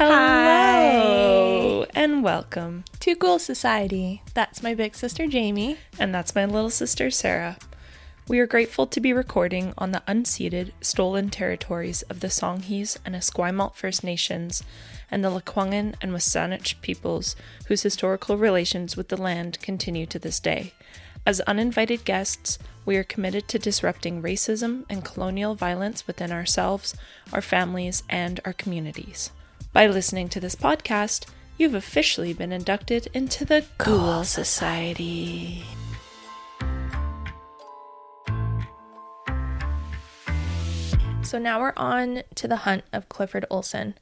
Hello, and welcome to Ghoul Society. That's my big sister Jamie. And that's my little sister Sara. We are grateful to be recording on the unceded, stolen territories of the Songhees and Esquimalt First Nations and the Lekwungen and Wasanich peoples whose historical relations with the land continue to this day. As uninvited guests, we are committed to disrupting racism and colonial violence within ourselves, our families, and our communities. By listening to this podcast, you've officially been inducted into the Ghoul Society. So now we're on to the hunt of Clifford Olson.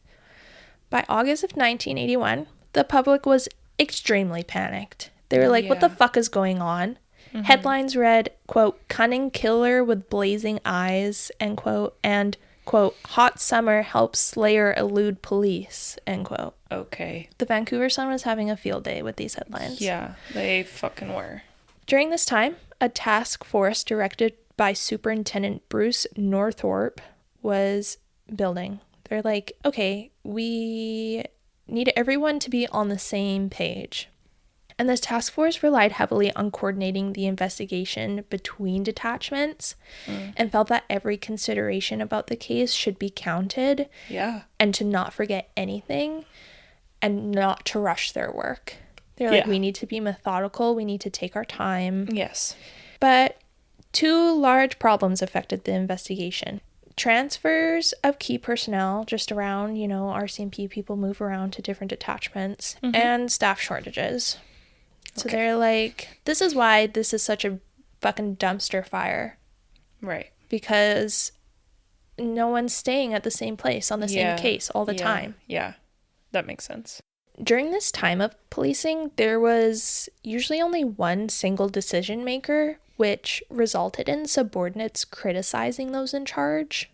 By August of 1981, the public was extremely panicked. They were like, what the fuck is going on? Mm-hmm. Headlines read, quote, cunning killer with blazing eyes, end quote, and quote, hot summer helps slayer elude police, end quote. Okay. The Vancouver Sun was having a field day with these headlines. Yeah, they fucking were. During this time, a task force directed by Superintendent Bruce Northorpe was building. They're like, okay, we need everyone to be on the same page. And this task force relied heavily on coordinating the investigation between detachments and felt that every consideration about the case should be counted. Yeah. And to not forget anything and not to rush their work. They're like, we need to be methodical. We need to take our time. Yes. But two large problems affected the investigation. Transfers of key personnel, just around, RCMP people move around to different detachments, and staff shortages. So they're like, this is why this is such a fucking dumpster fire. Right. Because no one's staying at the same place on the same case all the time. Yeah, that makes sense. During this time of policing, there was usually only one single decision maker, which resulted in subordinates criticizing those in charge.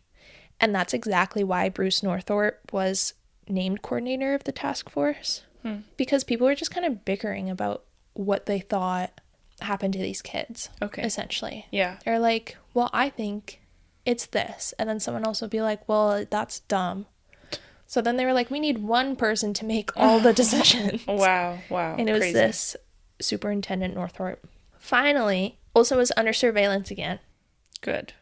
And that's exactly why Bruce Northorpe was named coordinator of the task force. Because people were just kind of bickering about what they thought happened to these kids. Okay. Essentially. Yeah. They're like, well, I think it's this. And then someone else would be like, well, that's dumb. So then they were like, we need one person to make all the decisions. Wow. And it was this Superintendent Northorpe. Finally, Olson was under surveillance again. Good.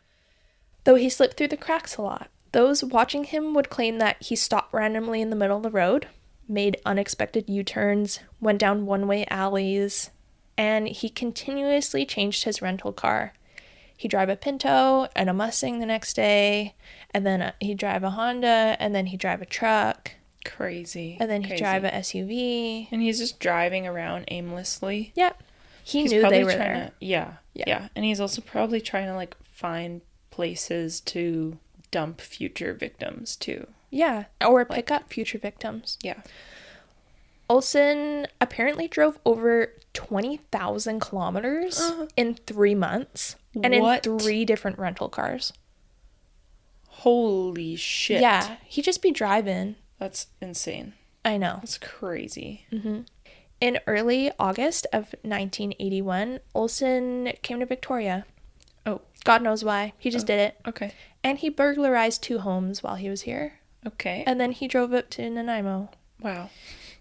Though he slipped through the cracks a lot. Those watching him would claim that he stopped randomly in the middle of the road, made unexpected U-turns, went down one-way alleys, and he continuously changed his rental car. He'd drive a Pinto and a Mustang the next day, and then he'd drive a Honda, and then he'd drive a truck. Crazy. And then he'd drive a SUV. And he's just driving around aimlessly. Yep. He knew they were there. Yeah. And he's also probably trying to, find places to dump future victims, too. Yeah, or pick up future victims. Yeah. Olson apparently drove over 20,000 kilometers in 3 months. And in 3 different rental cars. Holy shit. Yeah, he'd just be driving. That's insane. I know. That's crazy. Mm-hmm. In early August of 1981, Olson came to Victoria. Oh. God knows why. He just did it. Okay. And he burglarized 2 homes while he was here. Okay. And then he drove up to Nanaimo. Wow.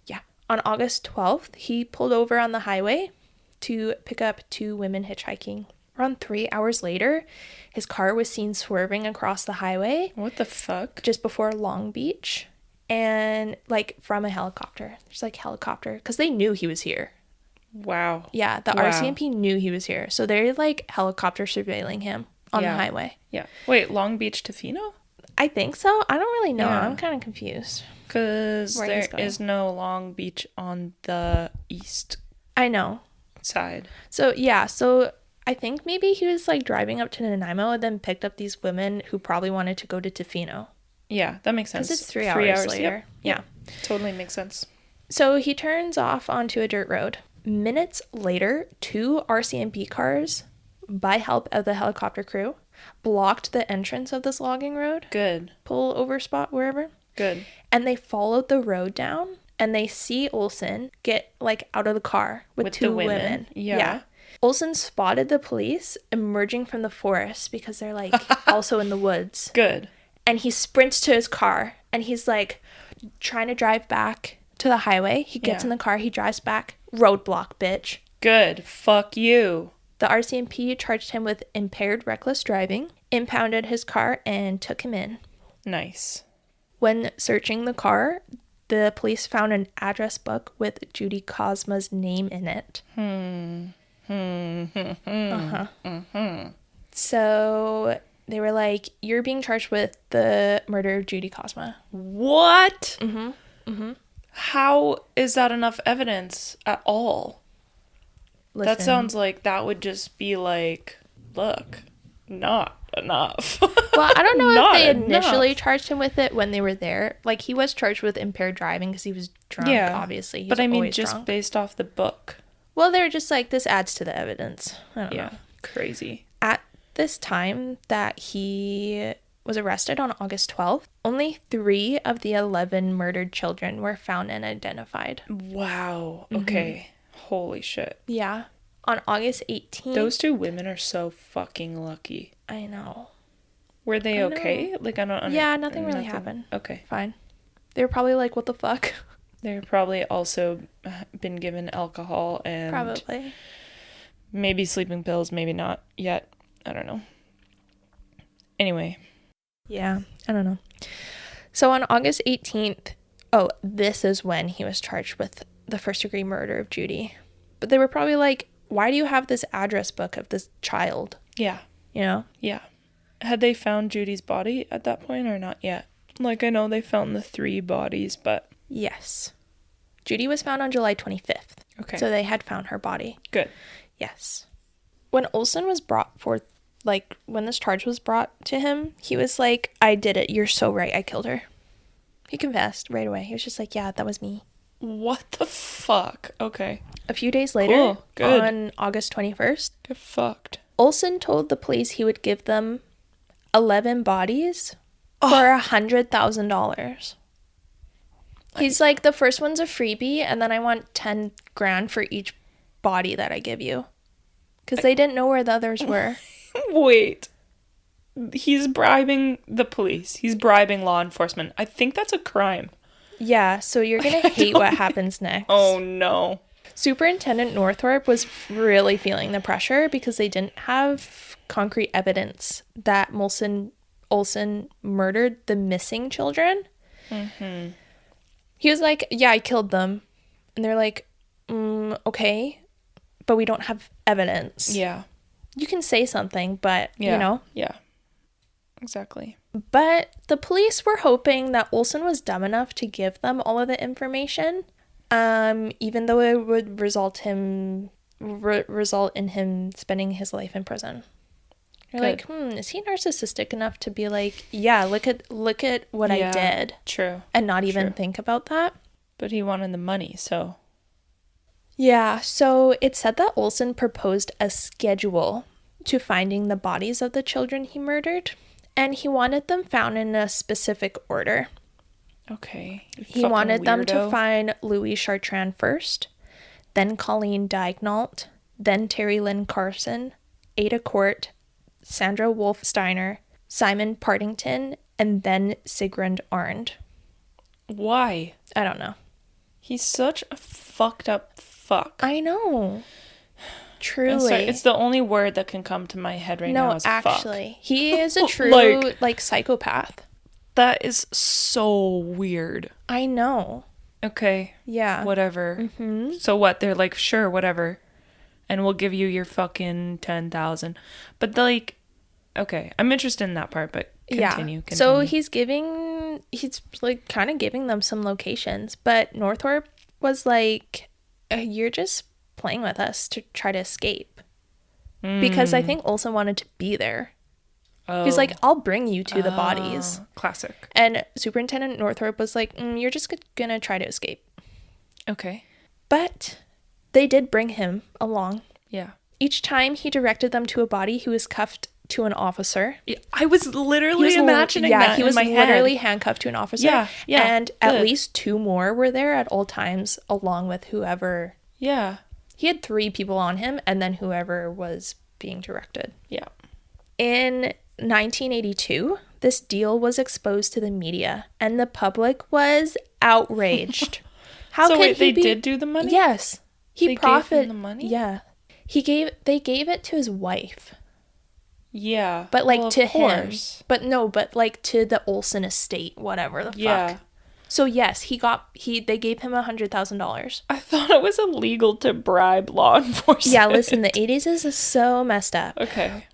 Yeah. On August 12th, he pulled over on the highway to pick up 2 women hitchhiking. Around 3 hours later, his car was seen swerving across the highway. What the fuck? Just before Long Beach. And, from a helicopter. There's, helicopter. Because they knew he was here. Wow. Yeah, the RCMP knew he was here. So they're, helicopter surveilling him on the highway. Yeah. Wait, Long Beach to Fino? I think so. I don't really know. Yeah. I'm kind of confused. Because there is no Long Beach on the east. I know. Side. So, yeah. So, I think maybe he was, driving up to Nanaimo and then picked up these women who probably wanted to go to Tofino. Yeah, that makes sense. Because it's 3 hours later. Yep. Yeah. Totally makes sense. So, he turns off onto a dirt road. Minutes later, 2 RCMP cars, by help of the helicopter crew, blocked the entrance of this logging road. Good. Pull over spot, wherever. Good. And they followed the road down, and they see Olson get, out of the car with 2 women. Yeah. Olson spotted the police emerging from the forest because they're, also in the woods. Good. and he sprints to his car, and he's like trying to drive back to the highway. He gets in the car, he drives back. Roadblock, bitch. Good. Fuck you. The RCMP charged him with impaired reckless driving, impounded his car, and took him in. Nice. When searching the car, the police found an address book with Judy Cosma's name in it. So they were like, you're being charged with the murder of Judy Cosma. What? How is that enough evidence at all? Listen, That sounds like that would just be like, look, not enough. well, I don't know if they enough. initially charged him with it when they were there. Like, he was charged with impaired driving because he was drunk, obviously. But I mean, always just drunk. based off the book. Well, they were just like, this adds to the evidence. I don't know. Crazy. At this time that he was arrested on August 12th, only 3 of the 11 murdered children were found and identified. Wow. Okay. Holy shit. Yeah. On August 18th. Those 2 women are so fucking lucky. I know. Were they okay? Like, I don't understand. Yeah, nothing really happened. Okay. Fine. They were probably like, what the fuck? They're probably also been given alcohol and... Probably. Maybe sleeping pills, maybe not yet. I don't know. Anyway. Yeah, I don't know. So on August 18th, this is when he was charged with the first-degree murder of Judy. But they were probably like, why do you have this address book of this child? Yeah. You know? Yeah. Had they found Judy's body at that point or not yet? Like, I know they found the 3 bodies, but... Yes. Judy was found on July 25th. Okay. So they had found her body. Good. Yes. When Olson was brought forth, like, when this charge was brought to him, he was like, I did it. You're so right. I killed her. He confessed right away. He was just like, yeah, that was me. What the fuck? Okay. A few days later, Cool. Good. on August 21st, Get fucked. Olson told the police he would give them 11 bodies for $100,000. He's like, the first one's a freebie, and then I want 10 grand for each body that I give you. Because they didn't know where the others were. Wait. He's bribing the police. He's bribing law enforcement. I think that's a crime. Yeah, so you're going to hate what happens next. Oh, no. Superintendent Northorpe was really feeling the pressure because they didn't have concrete evidence that Olson murdered the missing children. Mm-hmm. He was like, yeah, I killed them. And they're like, okay, but we don't have evidence. Yeah. You can say something, but, Yeah. you know. Yeah. Exactly. But the police were hoping that Olson was dumb enough to give them all of the information, even though it would result in him spending his life in prison. You're like, is he narcissistic enough to be like, yeah, look at what I did. True. And not even think about that? But he wanted the money, so. Yeah, so it said that Olson proposed a schedule to finding the bodies of the children he murdered, and he wanted them found in a specific order. Okay. He wanted them to find Louise Chartrand first, then Colleen Daignault, then Terry Lynn Carson, Ada Court, Sandra Wolf Steiner, Simon Partington, and then Sigrund Arndt. Why? I don't know. He's such a fucked up fuck. I know. Truly. It's the only word that can come to my head right now is fuck. No, actually. He is a true, psychopath. That is so weird. I know. Okay. Yeah. Whatever. Mm-hmm. So what? They're like, sure, whatever. And we'll give you your fucking 10,000. But okay. I'm interested in that part, but continue. So he's like kind of giving them some locations, but Northorpe was like, you're just playing with us to try to escape. Because I think Olson wanted to be there. Oh. He's like, I'll bring you to the bodies. Classic. And Superintendent Northorpe was like, you're just gonna try to escape. Okay. But they did bring him along. Yeah. Each time he directed them to a body, he was cuffed to an officer. Yeah, I was literally imagining that he was in my literally head. handcuffed to an officer. Yeah. And at least 2 more were there at all times, along with whoever. Yeah. He had 3 people on him, and then whoever was being directed. Yeah. In 1982, This deal was exposed to the media, and the public was outraged. How so could wait, he they did do the money? Yes. They gave him the money? Yeah. They gave it to his wife. Yeah. But like well, to of him. course. But no, but like to the Olson estate, whatever the Yeah. fuck. So yes, they gave him $100,000. I thought it was illegal to bribe law enforcement. Yeah, listen, the 80s is so messed up. Okay.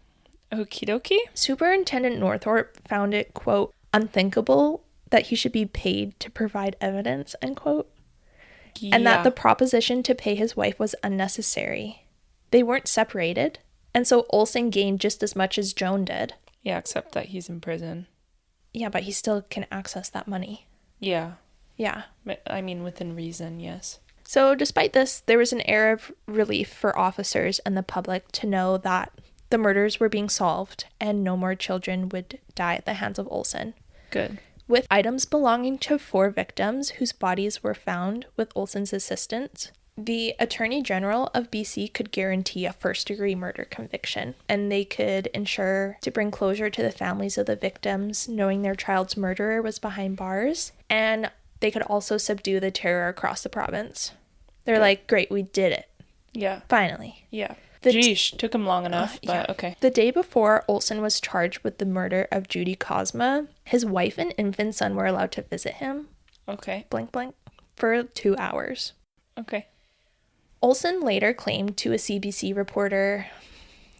Okie dokie. Superintendent Northorpe found it, quote, unthinkable that he should be paid to provide evidence, end quote. Yeah. And that the proposition to pay his wife was unnecessary. They weren't separated, and so Olson gained just as much as Joan did. Yeah, except that he's in prison. Yeah, but he still can access that money. Yeah. Yeah. I mean, within reason, yes. So despite this, there was an air of relief for officers and the public to know that the murders were being solved and no more children would die at the hands of Olson. Good. With items belonging to 4 victims whose bodies were found with Olson's assistance, the Attorney General of BC could guarantee a first-degree murder conviction, and they could ensure to bring closure to the families of the victims, knowing their child's murderer was behind bars, and they could also subdue the terror across the province. They're like, great, we did it. Yeah. Finally. Yeah. Jeesh, took him long enough, but yeah. okay. The day before Olson was charged with the murder of Judy Cosma, his wife and infant son were allowed to visit him. Okay. Blank, blank. For 2 hours. Okay. Olson later claimed to a CBC reporter,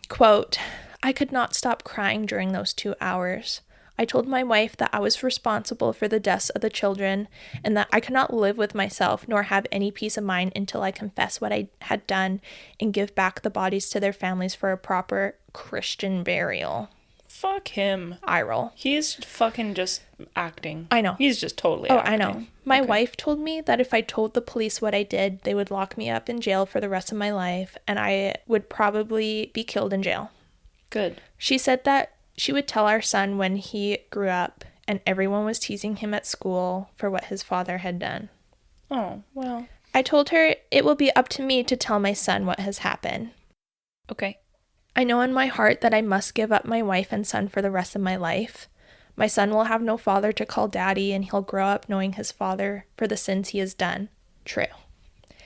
quote, I could not stop crying during those 2 hours. I told my wife that I was responsible for the deaths of the children and that I could not live with myself nor have any peace of mind until I confess what I had done and give back the bodies to their families for a proper Christian burial. Fuck him. Eye roll. He's fucking just acting. I know. He's just totally acting. I know. My wife told me that if I told the police what I did, they would lock me up in jail for the rest of my life and I would probably be killed in jail. Good. She said that she would tell our son when he grew up and everyone was teasing him at school for what his father had done. Oh, well. I told her it will be up to me to tell my son what has happened. Okay. I know in my heart that I must give up my wife and son for the rest of my life. My son will have no father to call daddy and he'll grow up knowing his father for the sins he has done. True.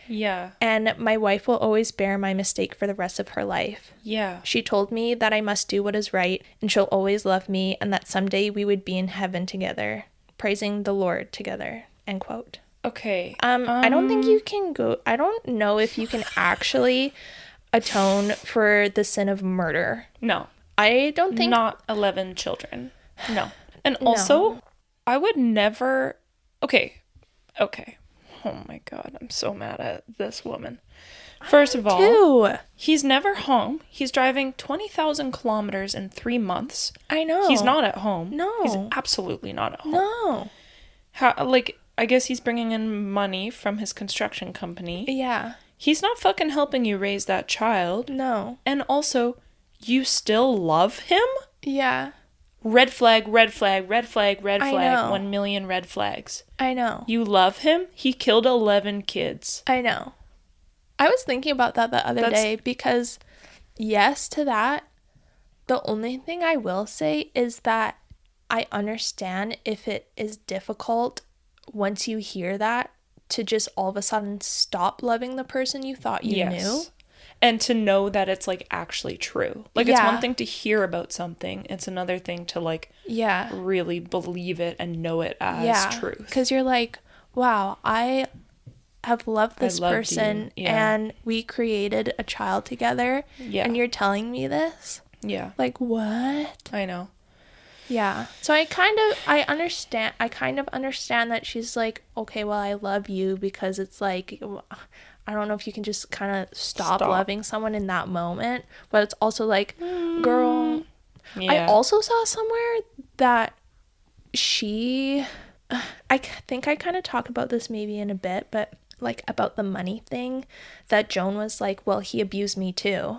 Yeah. And my wife will always bear my mistake for the rest of her life. Yeah. She told me that I must do what is right and she'll always love me and that someday we would be in heaven together, praising the Lord together, end quote. Okay. I don't think you can go, I don't know if you can actually atone for the sin of murder. No. I don't think. Not 11 children. No. And also, I would never. Okay. Oh my God. I'm so mad at this woman. First of all, he's never home. He's driving 20,000 kilometers in 3 months. I know. He's not at home. No. He's absolutely not at home. No. I guess he's bringing in money from his construction company. Yeah. He's not fucking helping you raise that child. No. And also, you still love him? Yeah. Red flag, red flag, red flag, red flag. I know. 1 million red flags. I know. You love him? He killed 11 kids. I know. I was thinking about that the other day because, yes to that. The only thing I will say is that I understand if it is difficult once you hear that to just all of a sudden stop loving the person you thought you knew. And to know that it's like actually true. Like it's one thing to hear about something. It's another thing to like really believe it and know it as truth. Because you're like, wow, I have loved this person and we created a child together. Yeah. And you're telling me this? Yeah. Like what? I know. Yeah. So I kind of understand that she's like, okay, well, I love you because it's like, I don't know if you can just kind of stop loving someone in that moment. But it's also like, girl, I also saw somewhere that I think I kind of talk about this maybe in a bit, but like about the money thing that Joan was like, well, he abused me too.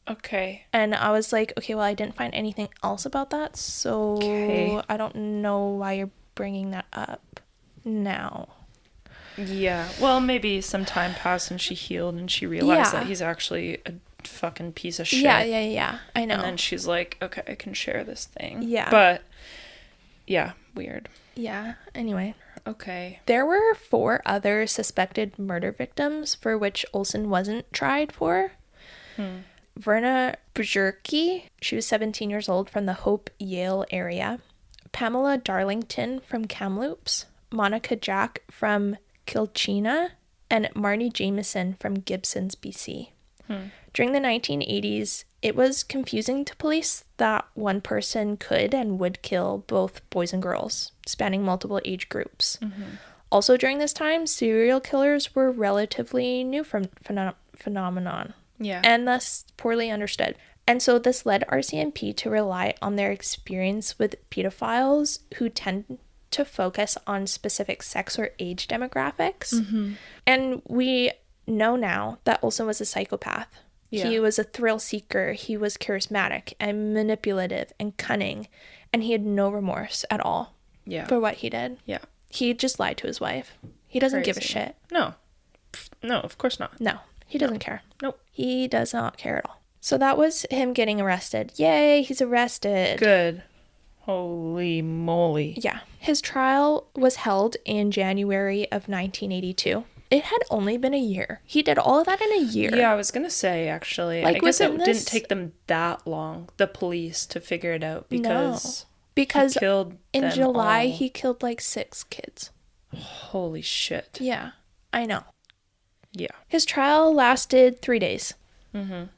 Okay. And I was like, okay, well, I didn't find anything else about that, so I don't know why you're bringing that up now. Yeah. Well, maybe some time passed and she healed and she realized that he's actually a fucking piece of shit. Yeah. I know. And then she's like, okay, I can share this thing. Yeah. But Yeah, weird. Yeah, anyway. Okay. There were 4 other suspected murder victims for which Olson wasn't tried for. Verna Bjerke, she was 17 years old, from the Hope, Yale area. Pamela Darlington from Kamloops. Monica Jack from Kilchina. And Marnie Jameson from Gibsons, BC. During the 1980s, it was confusing to police that one person could and would kill both boys and girls, spanning multiple age groups. Also during this time, serial killers were relatively new phenomenon. Yeah. And thus poorly understood. And so this led RCMP to rely on their experience with pedophiles who tend to focus on specific sex or age demographics. And we know now that Olson was a psychopath. Yeah. He was a thrill seeker. He was charismatic and manipulative and cunning. And he had no remorse at all for what he did. Yeah. He just lied to his wife. He doesn't give a shit. No. No, of course not. No. He doesn't care. Nope. He does not care at all. So that was him getting arrested. Yay, he's arrested. Good. Holy moly. Yeah. His trial was held in January of 1982. It had only been a year. He did all of that in a year. Yeah, I was going to say, actually. Like, I guess it didn't take them that long, the police, to figure it out. Because he killed in July, all. he killed like 6 kids. Holy shit. Yeah, I know. Yeah. His trial lasted 3 days.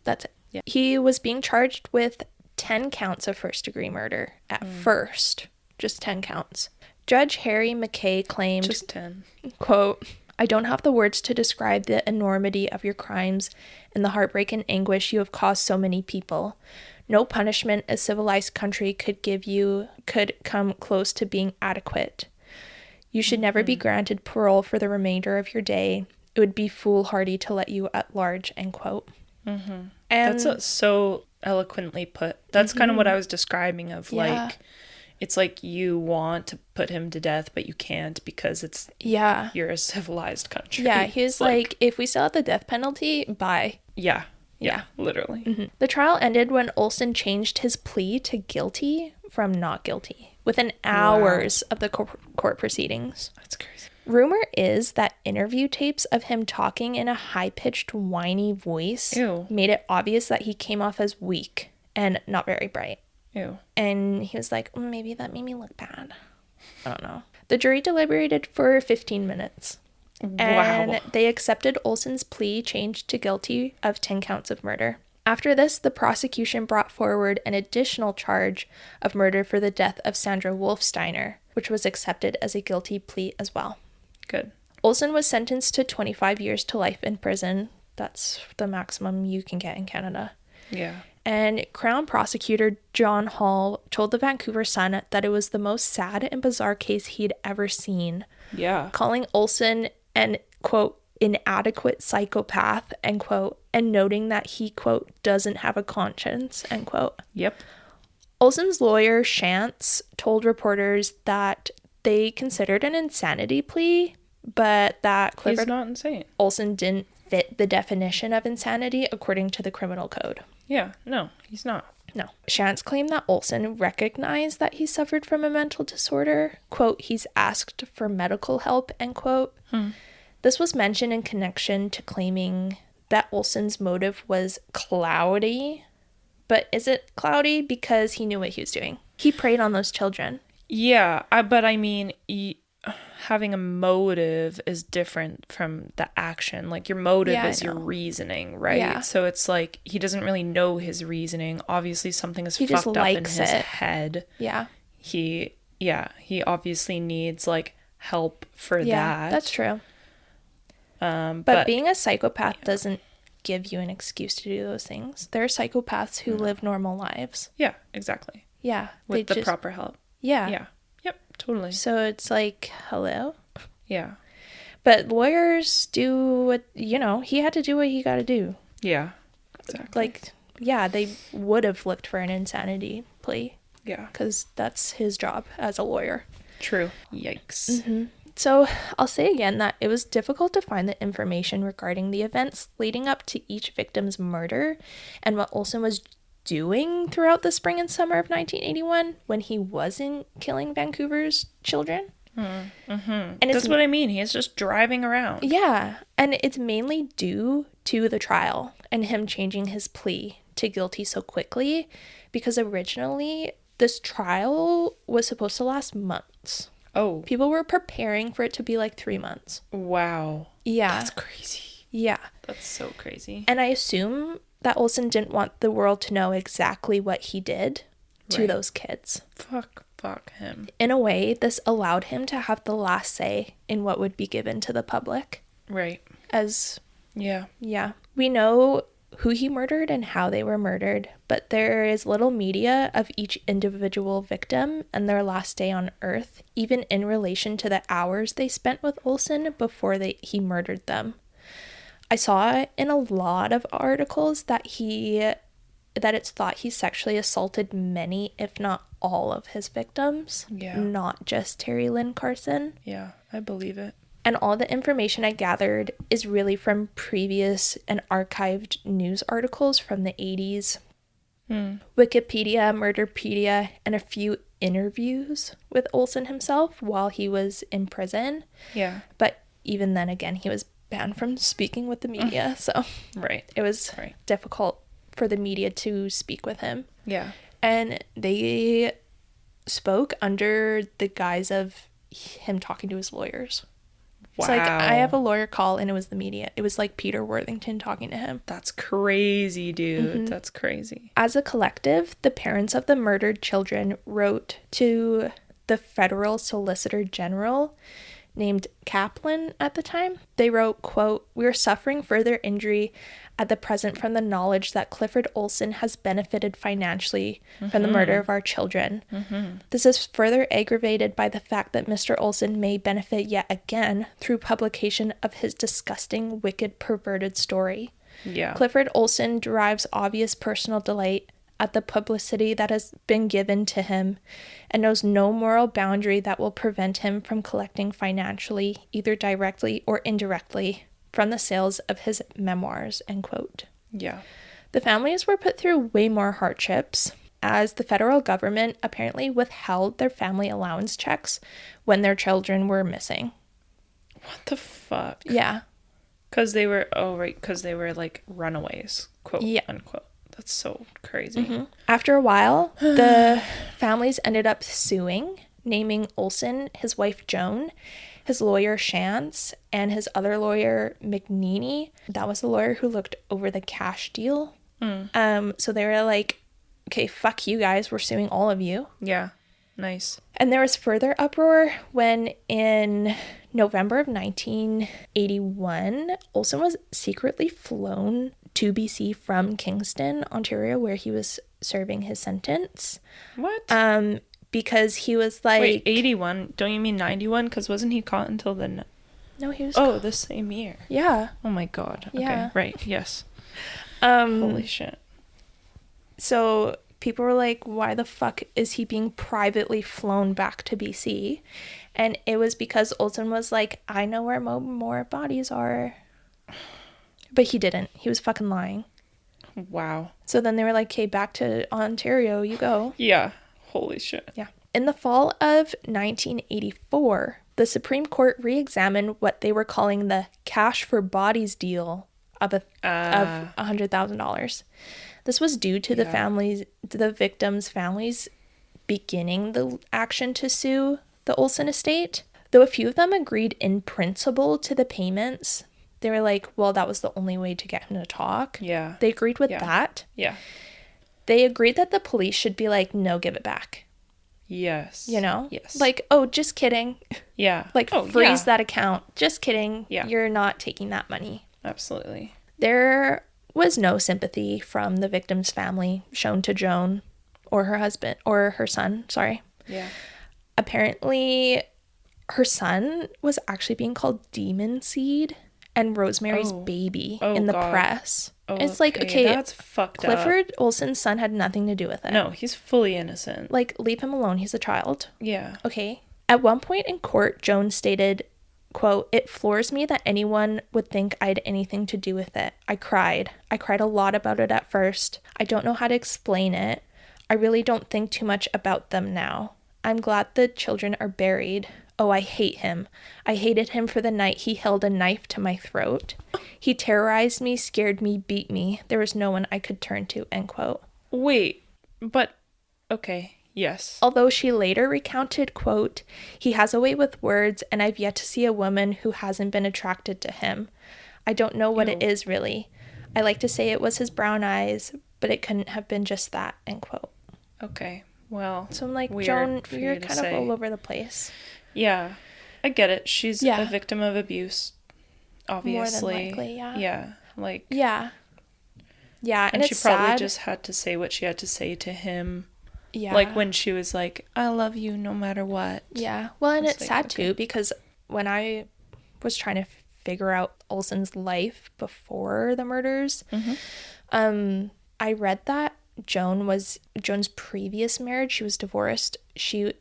That's it. Yeah. He was being charged with 10 counts of first-degree murder at first. Just 10 counts. Judge Harry McKay claimed, just 10. Quote, "I don't have the words to describe the enormity of your crimes and the heartbreak and anguish you have caused so many people. No punishment a civilized country could give you could come close to being adequate. You should never be granted parole for the remainder of your day. It would be foolhardy to let you at large," end quote. And that's so eloquently put. That's kind of what I was describing of, like, it's like you want to put him to death, but you can't because it's, you're a civilized country. Yeah, he was like, if we still have the death penalty, bye. Yeah, literally. The trial ended when Olson changed his plea to guilty from not guilty within hours of the court proceedings. That's crazy. Rumor is that interview tapes of him talking in a high-pitched, whiny voice made it obvious that he came off as weak and not very bright. Ew. And he was like, maybe that made me look bad. I don't know. The jury deliberated for 15 minutes. And they accepted Olson's plea changed to guilty of 10 counts of murder. After this, the prosecution brought forward an additional charge of murder for the death of Sandra Wolfsteiner, which was accepted as a guilty plea as well. Good. Olson was sentenced to 25 years to life in prison. That's the maximum you can get in Canada. Yeah. And Crown Prosecutor John Hall told the Vancouver Sun that it was the most sad and bizarre case he'd ever seen. Yeah. Calling Olson an, quote, inadequate psychopath, end quote, and noting that he, quote, doesn't have a conscience, end quote. Yep. Olson's lawyer, Shantz, told reporters that they considered an insanity plea, but that Clifford He's not insane. Olson didn't fit the definition of insanity according to the criminal code. Yeah, no, he's not. No. Shantz claimed that Olson recognized that he suffered from a mental disorder. Quote, he's asked for medical help, end quote. This was mentioned in connection to claiming that Olson's motive was cloudy. But is it cloudy because he knew what he was doing? He preyed on those children. Yeah, but I mean, having a motive is different from the action. Like, your motive is your reasoning, right? Yeah. So it's like, he doesn't really know his reasoning. Obviously, something is fucked up in his head. Yeah. He obviously needs, like, help for that. Yeah, that's true. But being a psychopath doesn't give you an excuse to do those things. There are psychopaths who live normal lives. Yeah, exactly. Yeah. With the proper help. Yeah. Yeah. Yep, totally. So it's like, hello? Yeah. But lawyers do what, he had to do what he got to do. Yeah, exactly. Like, yeah, they would have looked for an insanity plea. Yeah. Because that's his job as a lawyer. True. Yikes. Mm-hmm. So I'll say again that it was difficult to find the information regarding the events leading up to each victim's murder and what Olson was doing throughout the spring and summer of 1981 when he wasn't killing Vancouver's children. And that's what I mean. He's just driving around. Yeah. And it's mainly due to the trial and him changing his plea to guilty so quickly, because originally this trial was supposed to last months. Oh. People were preparing for it to be like 3 months. Wow. Yeah. That's crazy. Yeah. That's so crazy. And I assume that Olson didn't want the world to know exactly what he did to those kids. Fuck him. In a way, this allowed him to have the last say in what would be given to the public. Right. Yeah. We know who he murdered and how they were murdered, but there is little media of each individual victim and their last day on Earth, even in relation to the hours they spent with Olson before he murdered them. I saw in a lot of articles that it's thought he sexually assaulted many, if not all, of his victims. Yeah. Not just Terry Lynn Carson. Yeah, I believe it. And all the information I gathered is really from previous and archived news articles from the 80s. Wikipedia, Murderpedia, and a few interviews with Olson himself while he was in prison. Yeah. But even then, again, he was banned from speaking with the media, so it was difficult for the media to speak with him. Yeah. And they spoke under the guise of him talking to his lawyers. Wow. So, like, I have a lawyer call, and it was the media. It was, like, Peter Worthington talking to him. That's crazy, dude. That's crazy. As a collective, the parents of the murdered children wrote to the federal solicitor general named Kaplan at the time. They wrote, quote, "We are suffering further injury at the present from the knowledge that Clifford Olson has benefited financially from the murder of our children. This is further aggravated by the fact that Mr. Olson may benefit yet again through publication of his disgusting, wicked, perverted story. Yeah. Clifford Olson derives obvious personal delight at the publicity that has been given to him and knows no moral boundary that will prevent him from collecting financially, either directly or indirectly, from the sales of his memoirs," end quote. Yeah. The families were put through way more hardships, as the federal government apparently withheld their family allowance checks when their children were missing. What the fuck? Yeah. Because they were, like, runaways, quote, unquote. That's so crazy. After a while, the families ended up suing, naming Olson, his wife Joan, his lawyer Shantz, and his other lawyer McNeely. That was the lawyer who looked over the cash deal. So they were like, okay, fuck you guys, we're suing all of you. Yeah. Nice. And there was further uproar when in November of 1981, Olson was secretly flown to BC from Kingston, Ontario, where he was serving his sentence. What? Because he was like... Wait, 81? Don't you mean 91? Because wasn't he caught until the... No, he was... Oh, the same year. Yeah. Oh my god. Okay, Yeah. right, yes. Holy shit. So people were like, why the fuck is he being privately flown back to BC? And it was because Olson was like, I know where more bodies are. But he didn't. He was fucking lying. Wow. So then they were like, okay, back to Ontario you go. Yeah. Holy shit. Yeah. In the fall of 1984, the Supreme Court re-examined what they were calling the cash for bodies deal of $100,000. This was due to the victims' families beginning the action to sue the Olson estate. Though a few of them agreed in principle to the payments, they were like, well, that was the only way to get him to talk. Yeah. They agreed with that. Yeah. They agreed that the police should be like, no, give it back. Yes. You know? Yes. Like, oh, just kidding. Yeah. Like, freeze that account. Just kidding. Yeah. You're not taking that money. Absolutely. There was no sympathy from the victim's family shown to Joan or her husband or her son. Sorry. Yeah. Apparently, her son was actually being called Demon Seed and Rosemary's Baby in the press. It's like, okay, that's fucked up. Clifford Olson's son had nothing to do with it. No, he's fully innocent. Like, leave him alone. He's a child. Yeah. Okay. At one point in court, Joan stated, quote, "It floors me that anyone would think I had anything to do with it. I cried. I cried a lot about it at first. I don't know how to explain it. I really don't think too much about them now. I'm glad the children are buried. Oh, I hate him. I hated him for the night he held a knife to my throat. He terrorized me, scared me, beat me. There was no one I could turn to," end quote. Wait, but, okay, yes. Although she later recounted, quote, "He has a way with words, and I've yet to see a woman who hasn't been attracted to him. I don't know what it is, really. I like to say it was his brown eyes, but it couldn't have been just that," end quote. Okay, well, so I'm like, Joan, you're kind of all over the place. Yeah, I get it. She's a victim of abuse, obviously. More than likely, yeah. Yeah, like... Yeah. Yeah, and she it's probably sad. just had to say what she had to say to him. Yeah. Like when she was like, "I love you no matter what." Yeah. Well, and it's like, sad too, because when I was trying to figure out Olson's life before the murders, I read that Joan's previous marriage, she was divorced.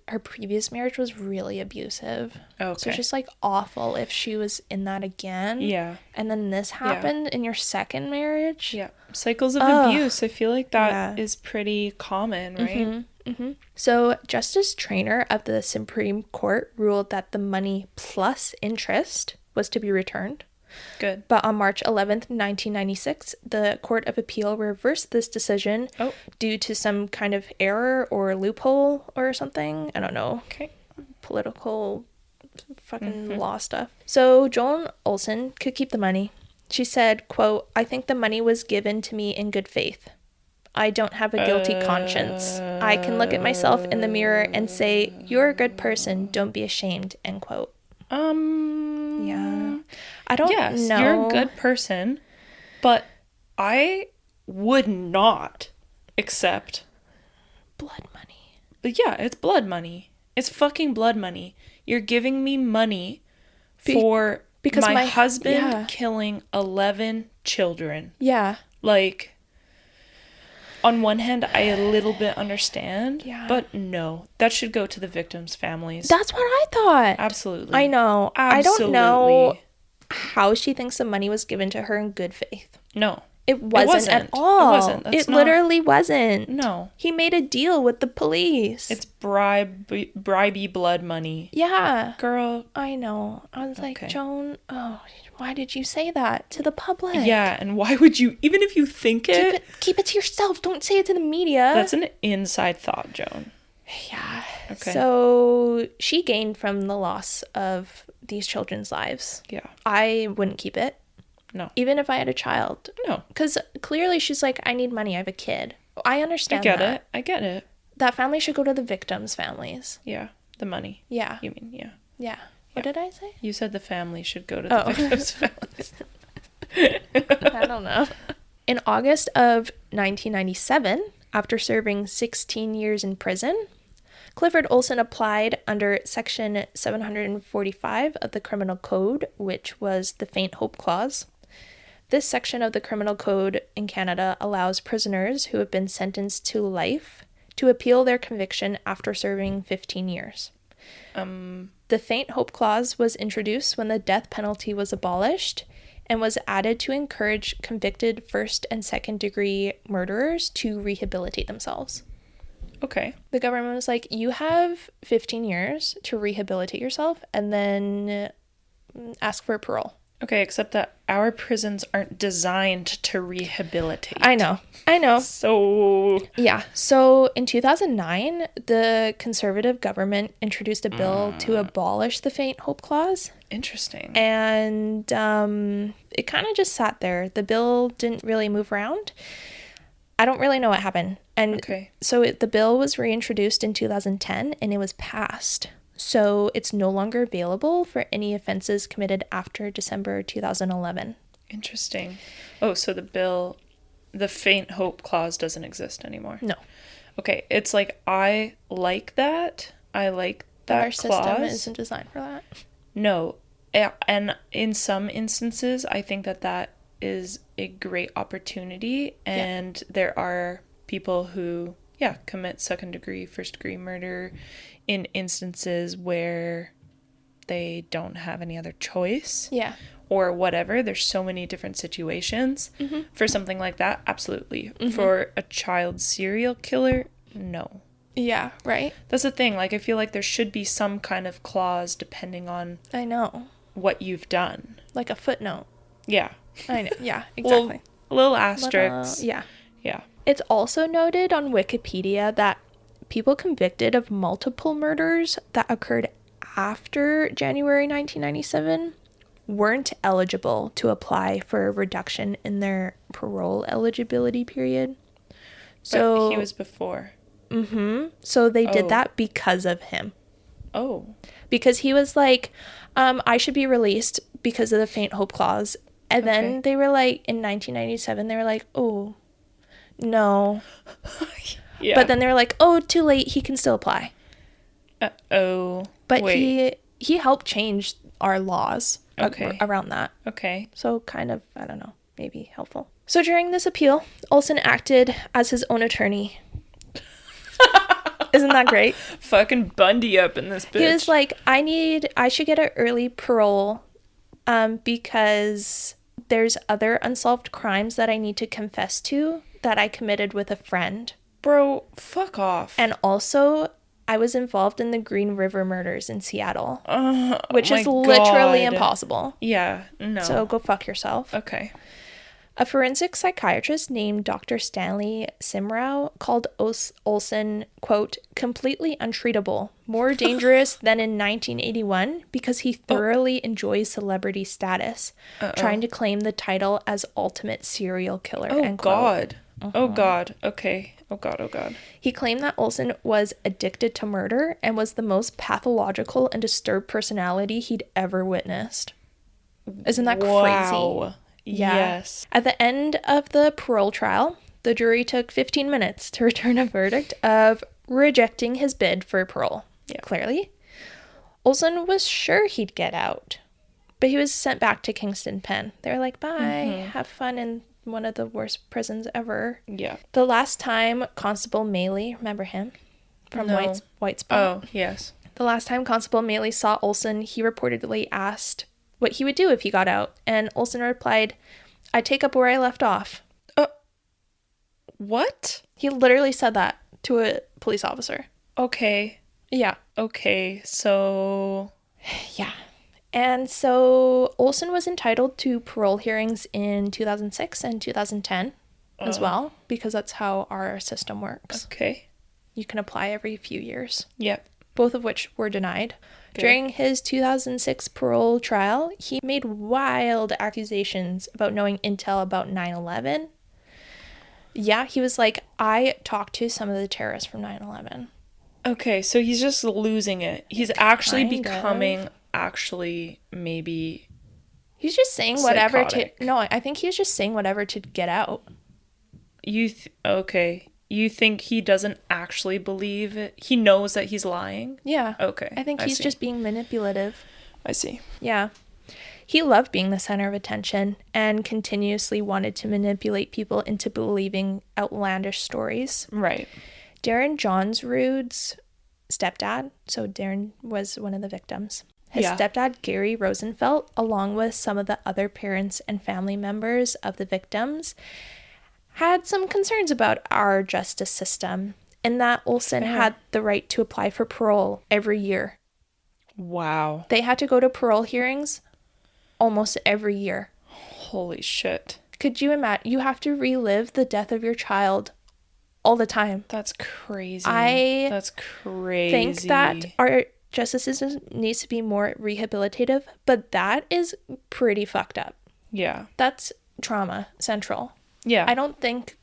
Her previous marriage was really abusive. Okay. So it's just like awful if she was in that again. Yeah. And then this happened in your second marriage. Yeah. Cycles of abuse. I feel like that is pretty common, right? So Justice Traynor of the Supreme Court ruled that the money plus interest was to be returned. Good. But on March 11th, 1996, the Court of Appeal reversed this decision due to some kind of error or loophole or something. I don't know. Okay. Political fucking law stuff. So Joan Olson could keep the money. She said, quote, "I think the money was given to me in good faith. I don't have a guilty conscience. I can look at myself in the mirror and say, you're a good person. Don't be ashamed," end quote. Yeah. I don't know. You're a good person, but I would not accept blood money. But yeah, it's blood money. It's fucking blood money. You're giving me money for because my husband killing 11 children. Yeah. Like, on one hand, I a little bit understand, but no, that should go to the victims' families. That's what I thought. Absolutely. I know. Absolutely. I don't know how she thinks the money was given to her in good faith. No. It wasn't at all. It wasn't. It literally wasn't. No. He made a deal with the police. It's bribey blood money. Yeah. Girl. I know. I was like, Joan, why did you say that to the public? Yeah, and why would you, even if you think keep it to yourself. Don't say it to the media. That's an inside thought, Joan. Yeah. Okay. So she gained from the loss of these children's lives. Yeah. I wouldn't keep it. No. Even if I had a child. No. Because clearly she's like, I need money. I have a kid. I understand that. I get it. That family should go to the victims' families. Yeah. The money. Yeah. You mean, yeah. Yeah. What did I say? You said the family should go to the victims' families. I don't know. In August of 1997, after serving 16 years in prison, Clifford Olson applied under Section 745 of the Criminal Code, which was the Faint Hope Clause. This section of the Criminal Code in Canada allows prisoners who have been sentenced to life to appeal their conviction after serving 15 years. The Faint Hope Clause was introduced when the death penalty was abolished and was added to encourage convicted first and second degree murderers to rehabilitate themselves. Okay. The government was like, you have 15 years to rehabilitate yourself and then ask for parole. Okay, except that our prisons aren't designed to rehabilitate. I know. So... Yeah. So in 2009, the conservative government introduced a bill to abolish the Faint Hope Clause. Interesting. And it kind of just sat there. The bill didn't really move around. I don't really know what happened. And so the bill was reintroduced in 2010 and it was passed. So it's no longer available for any offenses committed after December 2011. Interesting. Oh, so the Faint Hope Clause doesn't exist anymore. No. Okay, it's like, I like that. I like that Our clause. system isn't designed for that. No. And in some instances, I think that is a great opportunity. And there are people who, commit second degree, first degree murder in instances where they don't have any other choice. Yeah. Or whatever. There's so many different situations. For something like that, absolutely. For a child serial killer, no. Yeah, right? That's the thing. Like, I feel like there should be some kind of clause depending on I know. what you've done. Like a footnote. Yeah. I know. Yeah, exactly. Little asterisks. Yeah. Yeah. It's also noted on Wikipedia that people convicted of multiple murders that occurred after January 1997 weren't eligible to apply for a reduction in their parole eligibility period. So But he was before. So they did that because of him. Oh. Because he was like, I should be released because of the faint hope clause. And then they were like, in 1997, they were like, oh, no. Yeah. But then they were like, oh, too late. He can still apply. Oh. But wait. he helped change our laws around that. Okay. So kind of, I don't know, maybe helpful. So during this appeal, Olson acted as his own attorney. Isn't that great? Fucking Bundy up in this bitch. He was like, I should get an early parole because there's other unsolved crimes that I need to confess to that I committed with a friend. Bro, fuck off. And also, I was involved in the Green River murders in Seattle, which is literally impossible. Yeah, no. So go fuck yourself. Okay. A forensic psychiatrist named Dr. Stanley Simrau called Olson, quote, completely untreatable, more dangerous than in 1981 because he thoroughly enjoys celebrity status, trying to claim the title as ultimate serial killer. Oh, end God. Oh, God. Okay. Oh, God. Oh, God. He claimed that Olson was addicted to murder and was the most pathological and disturbed personality he'd ever witnessed. Isn't that crazy? Yeah. Yes. At the end of the parole trial, the jury took 15 minutes to return a verdict of rejecting his bid for parole. Yeah. Clearly. Olson was sure he'd get out, but he was sent back to Kingston Pen. They were like, bye, have fun in one of the worst prisons ever. Yeah. The last time Constable Maley, remember him? From White Spot? Oh, yes. The last time Constable Maley saw Olson, he reportedly asked what he would do if he got out. And Olson replied, I'd take up where I left off. What? He literally said that to a police officer. Okay. Yeah. Okay, so... Yeah. And so Olson was entitled to parole hearings in 2006 and 2010 as well, because that's how our system works. Okay. You can apply every few years. Yep. Both of which were denied. Good. During his 2006 parole trial, he made wild accusations about knowing intel about 9/11. Yeah, he was like, I talked to some of the terrorists from 9/11. Okay, so he's just losing it. He's actually Kind of. becoming, maybe... He's just saying whatever psychotic. to... No, I think he's just saying whatever to get out. Okay. You think he doesn't actually believe it? He knows that he's lying? Yeah. Okay. I think he's just being manipulative. I see. Yeah. He loved being the center of attention and continuously wanted to manipulate people into believing outlandish stories. Right. Darren Johnsrud's stepdad, so Darren was one of the victims. His stepdad, Gary Rosenfeld, along with some of the other parents and family members of the victims, had some concerns about our justice system, in that Olson had the right to apply for parole every year. Wow. They had to go to parole hearings almost every year. Holy shit. Could you imagine? You have to relive the death of your child all the time. That's crazy. That's crazy. think that our justice system needs to be more rehabilitative, but that is pretty fucked up. Yeah. That's trauma central. Yeah. I don't think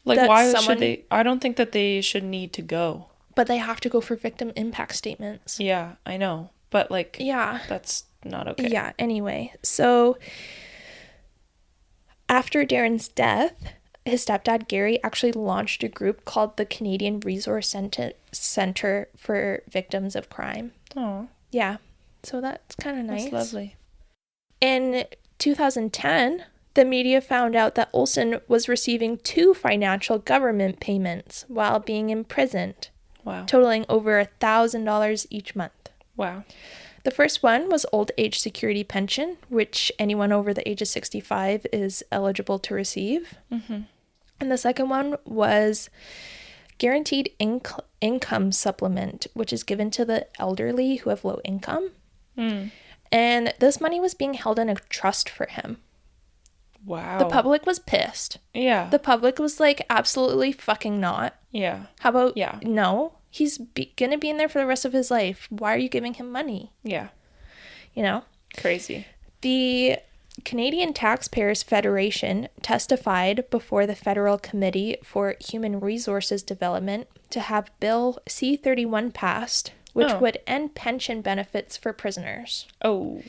should they... I don't think that they should need to go. But they have to go for victim impact statements. Yeah, I know. But, yeah. That's not okay. Yeah, anyway. So, after Darren's death, his stepdad, Gary, actually launched a group called the Canadian Resource Center for Victims of Crime. Oh. Yeah. So, that's kind of nice. That's lovely. In 2010... the media found out that Olson was receiving 2 financial government payments while being imprisoned. Wow. Totaling over $1,000 each month. Wow. The first one was old age security pension, which anyone over the age of 65 is eligible to receive. Mm-hmm. And the second one was guaranteed income supplement, which is given to the elderly who have low income. Mm. And this money was being held in a trust for him. Wow. The public was pissed. Yeah. The public was like, absolutely fucking not. Yeah. How about, Yeah. no, he's gonna be in there for the rest of his life. Why are you giving him money? Yeah. You know? Crazy. The Canadian Taxpayers Federation testified before the Federal Committee for Human Resources Development to have Bill C-31 passed, which would end pension benefits for prisoners. Oh.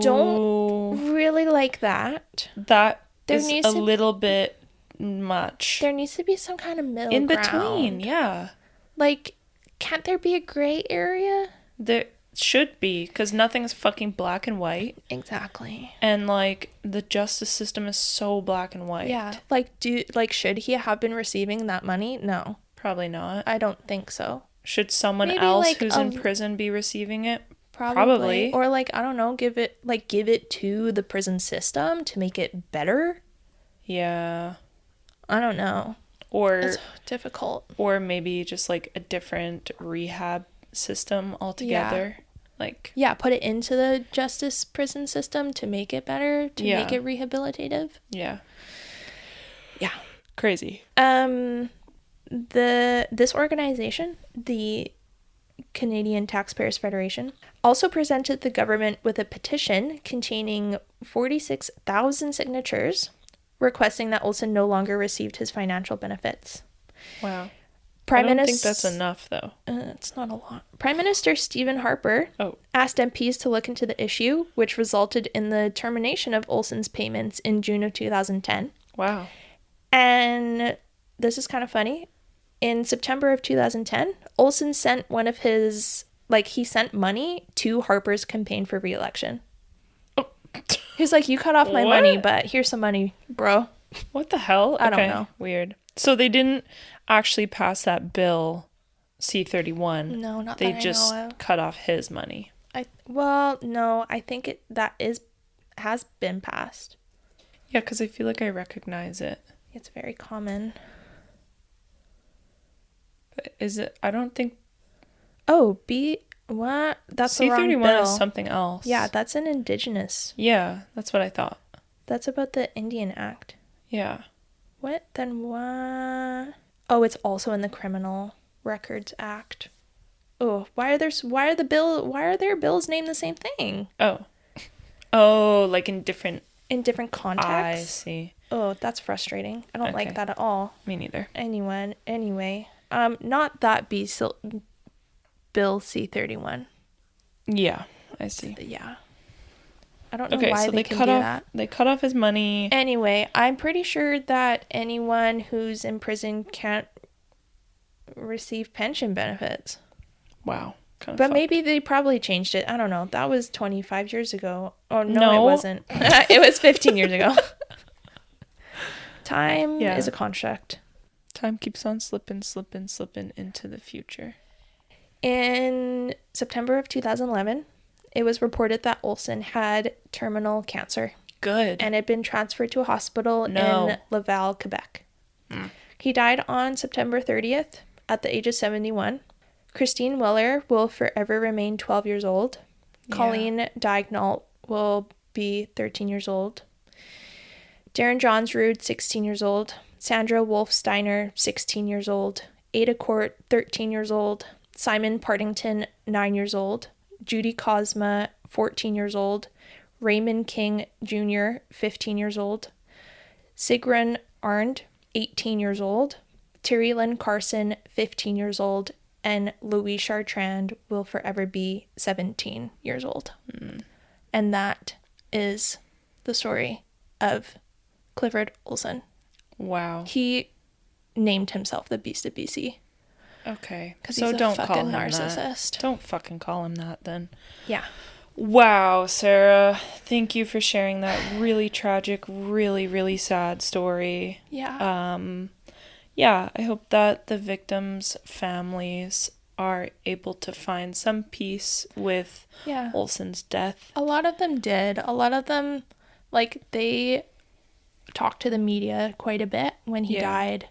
Don't really like that. That There is needs a to- little bit much. There needs to be some kind of middle In ground. between, yeah. Like, can't there be a gray area? There should be, because nothing's fucking black and white. Exactly. And, like, the justice system is so black and white. Yeah. Like, should he have been receiving that money? No. Probably not. I don't think so. Should someone Maybe, else like, who's in prison be receiving it? Probably. Or, like, I don't know, give it to the prison system to make it better. Yeah. I don't know. Or It's difficult. Or maybe just, like, a different rehab system altogether. Like, yeah, put it into the justice prison system to make it better, to make it rehabilitative. Yeah. Yeah. Crazy. This organization, the Canadian Taxpayers Federation, also presented the government with a petition containing 46,000 signatures requesting that Olson no longer received his financial benefits. Wow. I don't think that's enough, though. It's not a lot. Prime Minister Stephen Harper asked MPs to look into the issue, which resulted in the termination of Olson's payments in June of 2010. Wow. And this is kind of funny. In September of 2010, Olson sent he sent money to Harper's campaign for re-election. Oh. He's like, you cut off my money, but here's some money, bro. What the hell? I don't know. Weird. So they didn't actually pass that bill C-31. No, not they that just I know of. cut off his money. No, I think has been passed. Yeah, because I feel like I recognize it. It's very common. But is it? I don't think Oh, what? That's the wrong C-31 bill. is something else. Yeah, that's an indigenous. Yeah, that's what I thought. That's about the Indian Act. Yeah. What? Then what? Oh, it's also in the Criminal Records Act. Oh, why are their bills named the same thing? Oh, like in different contexts? I see. Oh, that's frustrating. I don't like that at all. Me neither. Anyway, not that Bill C-31. Yeah, I see. Yeah. I don't know why so they can do that. They cut off his money. Anyway, I'm pretty sure that anyone who's in prison can't receive pension benefits. Wow. But maybe they probably changed it. I don't know. That was 25 years ago. Oh, no. It wasn't. It was 15 years ago. Time is a construct. Time keeps on slipping into the future. In September of 2011, it was reported that Olson had terminal cancer. Good. And had been transferred to a hospital in Laval, Quebec. He died on September 30th at the age of 71. Christine Weller will forever remain 12 years old. Yeah. Colleen Diagnalt will be 13 years old. Darren Johnsrud, 16 years old. Sandra Wolfsteiner, 16 years old. Ada Court, 13 years old. Simon Partington, 9 years old. Judy Cosma, 14 years old. Raymond King Jr., 15 years old. Sigrun Arndt, 18 years old. Terry Lynn Carson, 15 years old. And Louis Chartrand will forever be 17 years old. And that is the story of Clifford Olson. Wow. He named himself the Beast of BC. Okay. Because so he's don't a call fucking him narcissist. That. Don't fucking call him that then. Yeah. Wow, Sarah. Thank you for sharing that really tragic, really, really sad story. Yeah. Yeah, I hope that the victims' families are able to find some peace with Olson's death. A lot of them did. A lot of them, like, they talked to the media quite a bit when he died.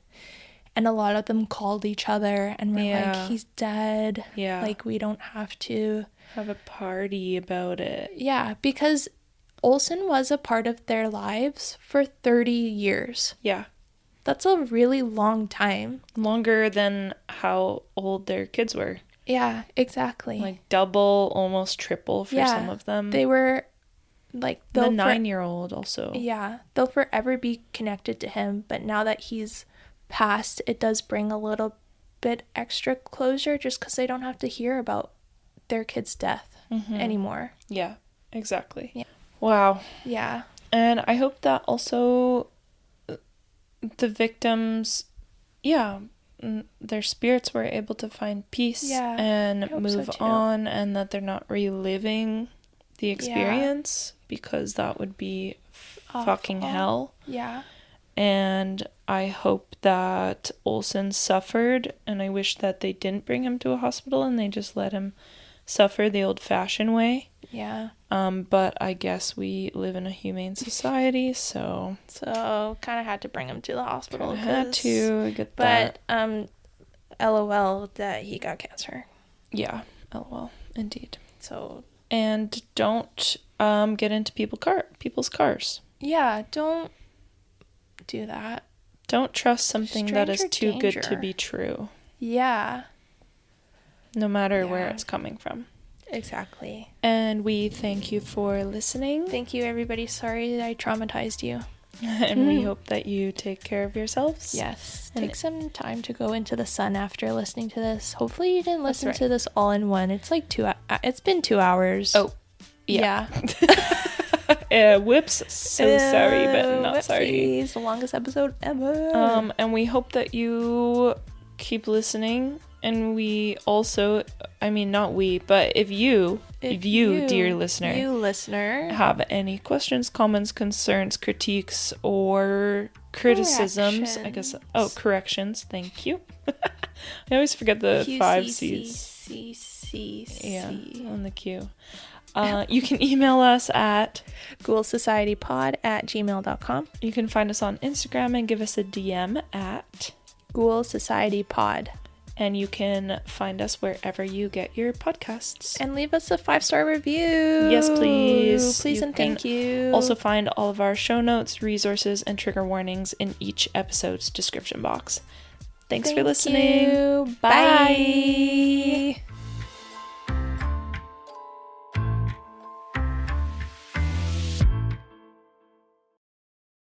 And a lot of them called each other and were like, he's dead. Yeah. Like, we don't have to have a party about it. Yeah, because Olson was a part of their lives for 30 years. Yeah. That's a really long time. Longer than how old their kids were. Yeah, exactly. Like double, almost triple for some of them. They were like... The 9-year-old also. Yeah, they'll forever be connected to him, but now that he's passed, it does bring a little bit extra closure just because they don't have to hear about their kid's death anymore. Yeah, exactly. Yeah. Wow. Yeah. And I hope that also the victims, their spirits were able to find peace and move on, and that they're not reliving the experience because that would be fucking hell. Yeah. And I hope that Olson suffered, and I wish that they didn't bring him to a hospital and they just let him suffer the old-fashioned way. Yeah. But I guess we live in a humane society, so kind of had to bring him to the hospital. Had to get that. But LOL that he got cancer. Yeah, LOL, indeed. So and don't get into people's cars. Yeah, don't do that. Don't trust something that is too good to be true. Yeah. No matter where it's coming from. Exactly. And we thank you for listening. Thank you, everybody. Sorry that I traumatized you. And we hope that you take care of yourselves. Yes. Take some time to go into the sun after listening to this. Hopefully you didn't listen to this all in one. It's like it's been 2 hours. Oh, yeah. Whoops. So sorry, but not whoopsies. sorry. It's the longest episode ever. And we hope that you keep listening. And we also, I mean, not we, but if you, dear listener, have any questions, comments, concerns, critiques, or criticisms, I guess, corrections, thank you. I always forget the 5 C's. Yeah, on the Q. You can email us at ghoulsocietypod@gmail.com. You can find us on Instagram and give us a DM at ghoulsocietypod. And you can find us wherever you get your podcasts. And leave us a 5-star review. Yes, please. Please and thank you. Also find all of our show notes, resources, and trigger warnings in each episode's description box. Thanks for listening. Bye.